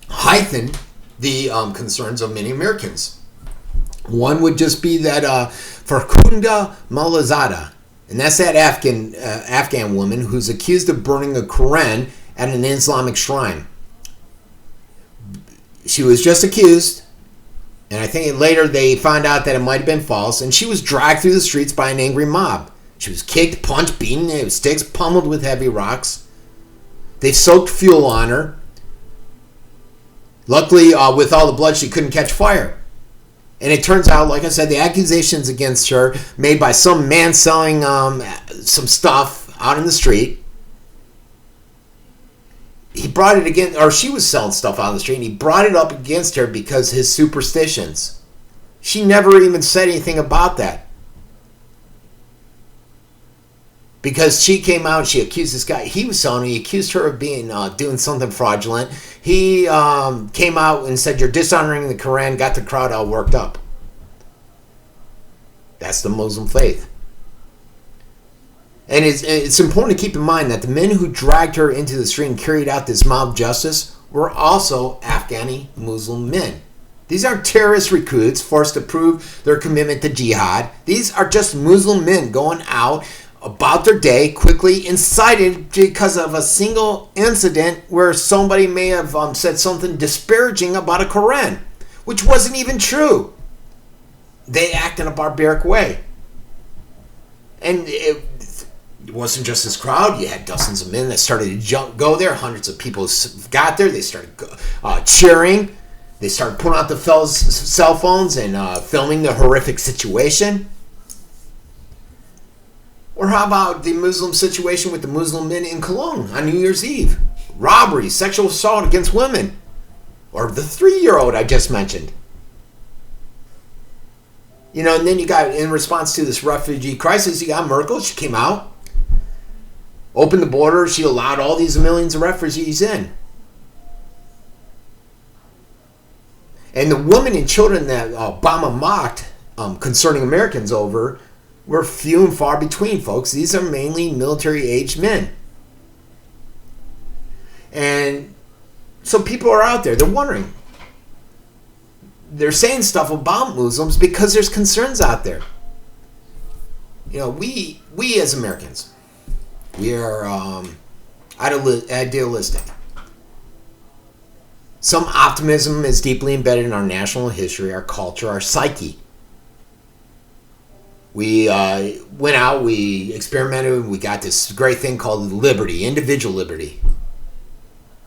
S7: heightened the concerns of many Americans. One would just be that Farkhunda Malazada, and that's that Afghan woman who's accused of burning a Quran at an Islamic shrine. She was just accused, and I think later they found out that it might have been false, and she was dragged through the streets by an angry mob. She was kicked, punched, beaten with sticks, pummeled with heavy rocks. They soaked fuel on her. Luckily, with all the blood, she couldn't catch fire. And it turns out, like I said, the accusations against her made by some man selling some stuff out in the street. He brought it against, or she was selling stuff out on the street, and he brought it up against her because his superstitions. She never even said anything about that. Because she came out, she accused this guy. He was selling. He accused her of being doing something fraudulent. He came out and said, "You're dishonoring the Quran." Got the crowd all worked up. That's the Muslim faith. And it's important to keep in mind that the men who dragged her into the street and carried out this mob justice were also Afghani Muslim men. These aren't terrorist recruits forced to prove their commitment to jihad. These are just Muslim men going out about their day, quickly incited because of a single incident where somebody may have said something disparaging about a Quran, which wasn't even true. They act in a barbaric way. And it wasn't just this crowd. You had dozens of men that started to go there. Hundreds of people got there. They started cheering. They started pulling out the cell phones and filming the horrific situation. Or how about the Muslim situation with the Muslim men in Cologne on New Year's Eve? Robbery, sexual assault against women. Or the 3-year-old I just mentioned. You know, and then you got, in response to this refugee crisis, you got Merkel. She came out, opened the border. She allowed all these millions of refugees in. And the women and children that Obama mocked concerning Americans over were few and far between, folks. These are mainly military-aged men. And so people are out there. They're wondering. They're saying stuff about Muslims because there's concerns out there. You know, we as Americans, we are idealistic. Some optimism is deeply embedded in our national history, our culture, our psyche. We went out, we experimented, we got this great thing called liberty, individual liberty.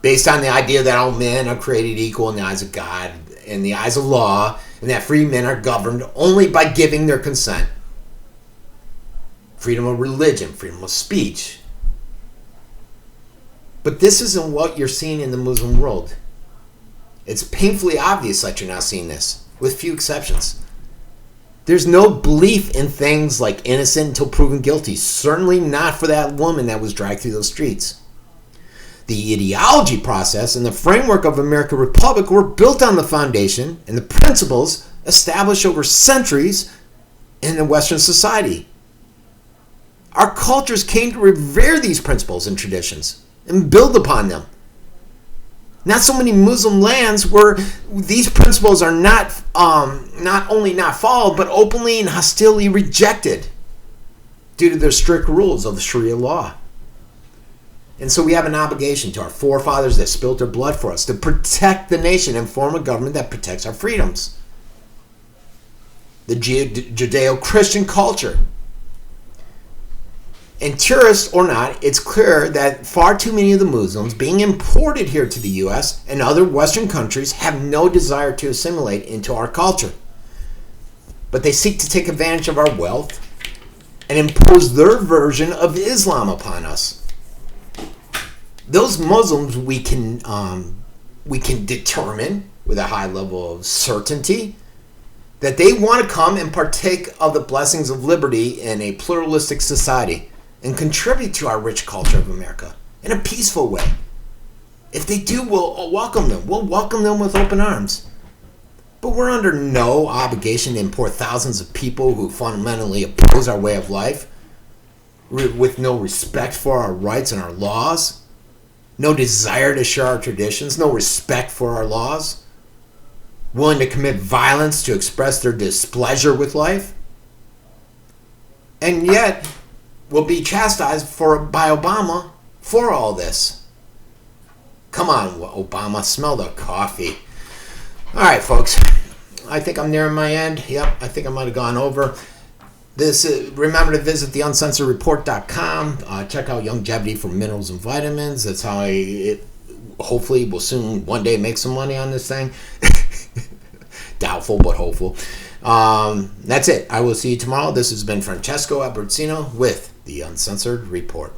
S7: Based on the idea that all men are created equal in the eyes of God, in the eyes of law, and that free men are governed only by giving their consent. Freedom of religion, freedom of speech. But this isn't what you're seeing in the Muslim world. It's painfully obvious that you're not seeing this, with few exceptions. There's no belief in things like innocent until proven guilty. Certainly not for that woman that was dragged through those streets. The ideology process and the framework of American Republic were built on the foundation and the principles established over centuries in the Western society. Our cultures came to revere these principles and traditions and build upon them. Not so many Muslim lands where these principles are not only not followed, but openly and hostilely rejected due to their strict rules of the Sharia law. And so we have an obligation to our forefathers that spilled their blood for us to protect the nation and form a government that protects our freedoms. The Judeo-Christian culture. And tourist or not, it's clear that far too many of the Muslims being imported here to the U.S. and other Western countries have no desire to assimilate into our culture. But they seek to take advantage of our wealth and impose their version of Islam upon us. Those Muslims we can determine with a high level of certainty that they want to come and partake of the blessings of liberty in a pluralistic society and contribute to our rich culture of America in a peaceful way. If they do, we'll welcome them. We'll welcome them with open arms. But we're under no obligation to import thousands of people who fundamentally oppose our way of life, with no respect for our rights and our laws, no desire to share our traditions, no respect for our laws, willing to commit violence to express their displeasure with life, and yet will be chastised by Obama for all this. Come on, Obama, smell the coffee. All right, folks. I think I'm nearing my end. Yep, I think I might have gone over. Remember to visit the uncensoredreport.com. Check out Longevity for minerals and vitamins. That's how hopefully will soon one day make some money on this thing. Doubtful, but hopeful. That's it. I will see you tomorrow. This has been Francesco Abbruzzino with the Uncensored Report.